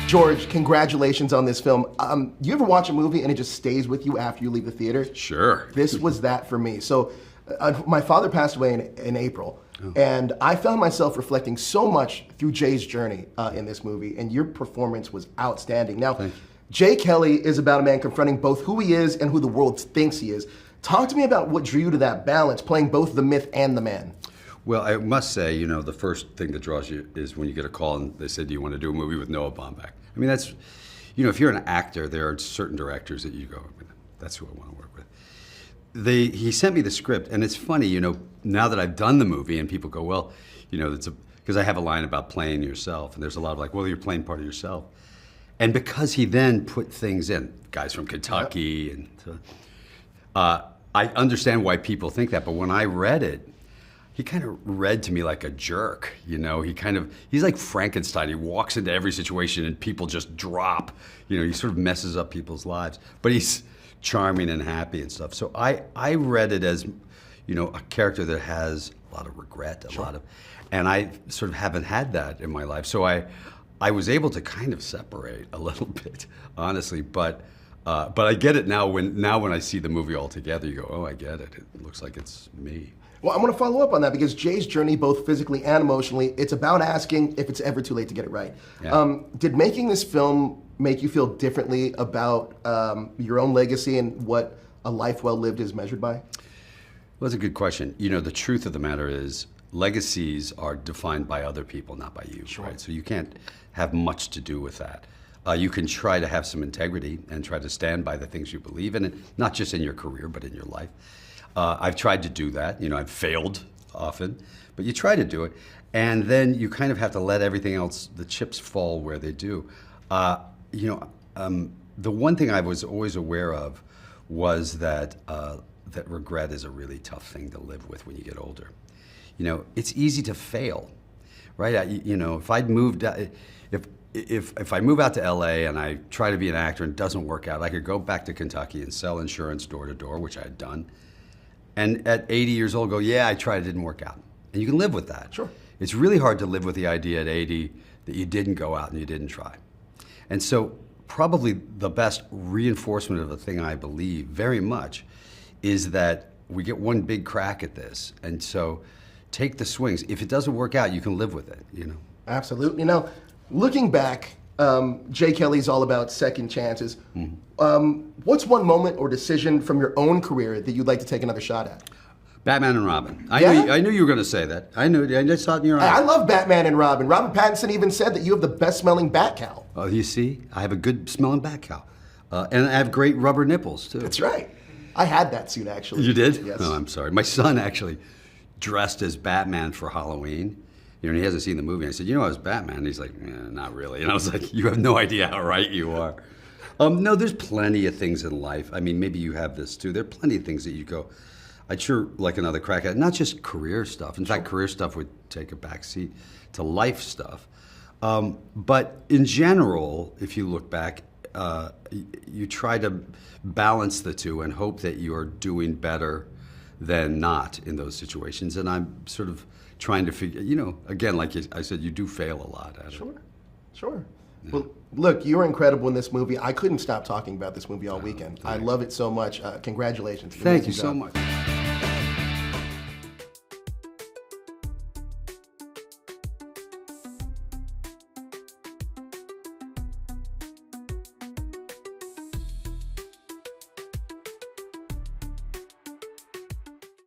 George, congratulations on this film. You ever watch a movie and it just stays with you after you leave the theater? Sure. This was that for me. So, my father passed away in April, and I found myself reflecting so much through Jay's journey in this movie, and your performance was outstanding. Now, Jay Kelly is about a man confronting both who he is and who the world thinks he is. Talk to me about what drew you to that balance, playing both the myth and the man. Well, I must say, you know, the first thing that draws you is when you get a call and they said, do you want to do a movie with Noah Baumbach? I mean, that's, you know, if you're an actor, there are certain directors that you go, that's who I want to work with. He sent me the script, and it's funny, you know, now that I've done the movie and people go, well, you know, because I have a line about playing yourself, and there's a lot of like, well, you're playing part of yourself. And because he then put things in, guys from Kentucky, and I understand why people think that, but when I read it, he kind of read to me like a jerk, you know? He's like Frankenstein. He walks into every situation and people just drop. You know, he sort of messes up people's lives. But he's charming and happy and stuff. So I read it as, you know, a character that has a lot of regret, and I sort of haven't had that in my life. So I was able to kind of separate a little bit, honestly, but I get it now when I see the movie all together, you go, oh, I get it. It looks like it's me. Well, I want to follow up on that because Jay's journey, both physically and emotionally, it's about asking if it's ever too late to get it right. Yeah. Did making this film make you feel differently about your own legacy and what a life well lived is measured by? Well, that's a good question. You know, the truth of the matter is legacies are defined by other people, not by you, right? So you can't have much to do with that. You can try to have some integrity and try to stand by the things you believe in, not just in your career, but in your life. I've tried to do that. You know, I've failed often, but you try to do it. And then you kind of have to let everything else, the chips fall where they do. You know, the one thing I was always aware of was that regret is a really tough thing to live with when you get older. You know, it's easy to fail, right? You know, if I'd moved, if I move out to LA and I try to be an actor and it doesn't work out, I could go back to Kentucky and sell insurance door to door, which I had done. And at 80 years old, go, yeah, I tried, it didn't work out. And you can live with that. Sure. It's really hard to live with the idea at 80 that you didn't go out and you didn't try. And so probably the best reinforcement of the thing I believe very much is that we get one big crack at this. And so take the swings. If it doesn't work out, you can live with it, you know? Absolutely. Now, looking back, Jay Kelly's all about second chances. What's one moment or decision from your own career that you'd like to take another shot at? Batman and Robin. I knew you were going to say that. I just saw it in your eyes. I love Batman and Robin. Robert Pattinson even said that you have the best smelling bat cowl. Oh, you see? I have a good smelling bat cowl. And I have great rubber nipples, too. That's right. I had that suit, actually. You did? Yes. Oh, I'm sorry. My son actually dressed as Batman for Halloween. You know, he hasn't seen the movie. I said, you know, I was Batman. And he's like, not really. And I was like, you have no idea how right you are. No, there's plenty of things in life. I mean, maybe you have this too. There are plenty of things that you go, I'd sure like another crack at it. Not just career stuff. In fact, career stuff would take a back seat to life stuff. But in general, if you look back, you try to balance the two and hope that you're doing better than not in those situations. And I'm sort of trying to figure, you know, again, like I said, you do fail a lot at it. Sure. Yeah. Well, look, you were incredible in this movie. I couldn't stop talking about this movie all weekend. I love it so much. Congratulations. Thank you so much.